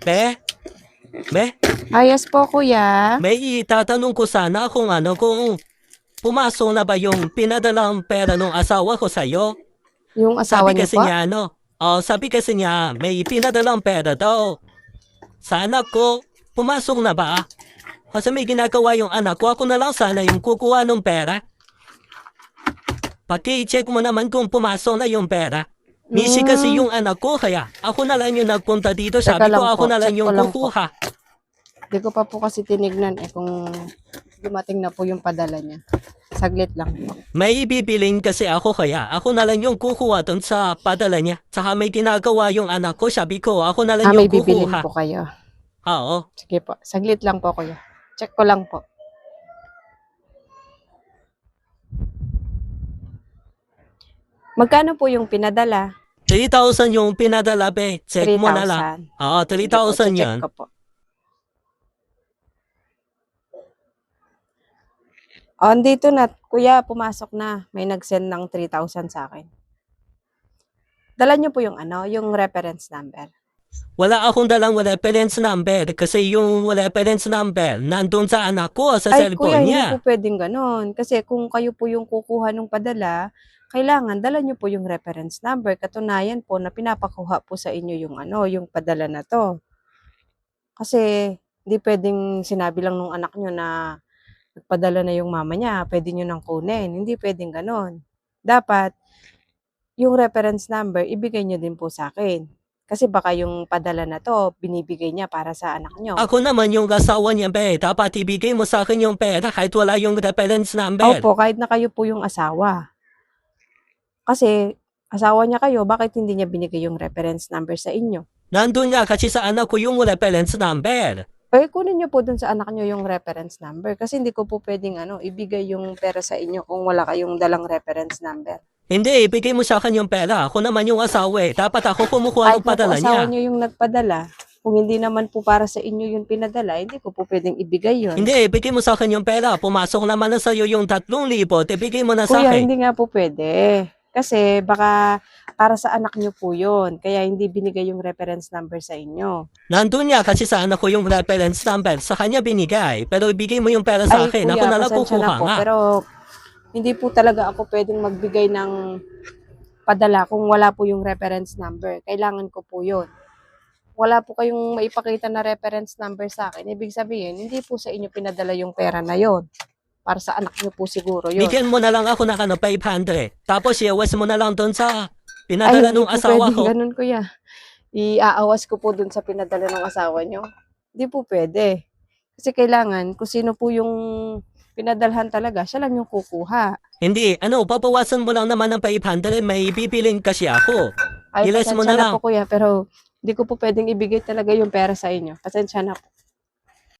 Be? Be? Ayos po, kuya. May itatanong ko sana kung pumasok na ba yung pinadalang pera ng asawa ko sa'yo? Yung asawa Sabi niyo kasi po? niya sabi kasi niya may pinadalang pera daw. Sa anak ko, pumasok na ba? Kasi may ginagawa yung anak ko, ako na lang sana yung kukuha ng pera. Paki-check mo naman kung pumasok na yung pera. Busy kasi yung anak ko, kaya ako na lang yung nagpunta dito. Teka Sabi ko lang ako po, na lang check yung ko lang po. kukuha. Hindi ko pa po kasi tinignan kung dumating na po yung padala niya. Saglit lang po. May ibibilin kasi ako, kaya ako na lang yung kukuha dun sa padala niya. Saka may ginagawa yung anak ko, sabi ko ako na lang May yung bibilin kukuha. po kayo. Oo. Sige po. Saglit lang po, kuya. Check ko lang po. Magkano po yung pinadala? 3,000 yung pinadala, be. Check mo na lang. 3,000. Oo, Sige po, 3,000 check yan. ko po. Dito na, kuya, pumasok na. May nag-send ng 3,000 sa akin. Dala niyo po yung yung reference number. Wala akong dalang reference number kasi yung reference number nandun sa anak ko sa Ay, kuya, cellphone hindi niya. po pwedeng ganon. Kasi kung kayo po yung kukuha ng padala, kailangan dala niyo po yung reference number. Katunayan po na pinapakuha po sa inyo yung yung padala na to. Kasi hindi pwedeng sinabi lang nung anak niyo na nagpadala na yung mama niya, pwede niyo nang kunin. Hindi pwedeng ganon. Dapat yung reference number, ibigay niyo din po sa akin. Kasi baka yung padala na to, binibigay niya para sa anak niyo. Ako naman yung asawa niya, be. Dapat ibigay mo sa akin yung pera kahit wala yung reference number. Opo, kahit na kayo po yung asawa. Kasi asawa niya kayo, bakit hindi niya binigay yung reference number sa inyo? Nandun nga kasi sa anak ko yung reference number. Kunin niyo po dun sa anak niyo yung reference number. Kasi hindi ko po pwedeng ibigay yung pera sa inyo kung wala kayong dalang reference number. Hindi, ibigay mo sa akin yung pera. Ako naman yung asawa eh. Dapat ako kumukuha ng Kahit na po padala asawa niya. niyo yung nagpadala, kung hindi naman po para sa inyo yung pinadala, hindi ko po pwedeng ibigay yun. Hindi, ibigay mo sa akin yung pera. Pumasok naman na sa'yo yung 3,000. Ibigay mo na sa Kuya, akin. hindi nga po pwede. Kasi baka para sa anak niyo po yun. Kaya hindi binigay yung reference number sa inyo. Nandun nga kasi sa anak ko yung reference number. Sa kanya binigay. Pero ibigay mo yung pera sa akin. Kuya, Ako na lang pasensya kukuha na po, nga. pero hindi po talaga ako pwedeng magbigay ng padala kung wala po yung reference number. Kailangan ko po yun. Wala po kayong maipakita na reference number sa akin. Ibig sabihin, hindi po sa inyo pinadala yung pera na yon. Para sa anak niyo po siguro yun. Bigyan mo na lang ako ng 500. Tapos iawas mo na lang doon sa Ay, pinadala hindi ng po asawa pwedeng ko. ganun, kuya. Iaawas ko po dun sa pinadala ng asawa niyo. Hindi po pwede. Kasi kailangan, kung sino po yung pinadalhan talaga, siya lang yung kukuha. Hindi, papawasan mo lang naman ng 500. May bibilin kasi ako. Ay, Ilas mo pasensya na na lang. po, kuya, pero hindi ko po pwedeng ibigay talaga yung pera sa inyo. Pasensya na po.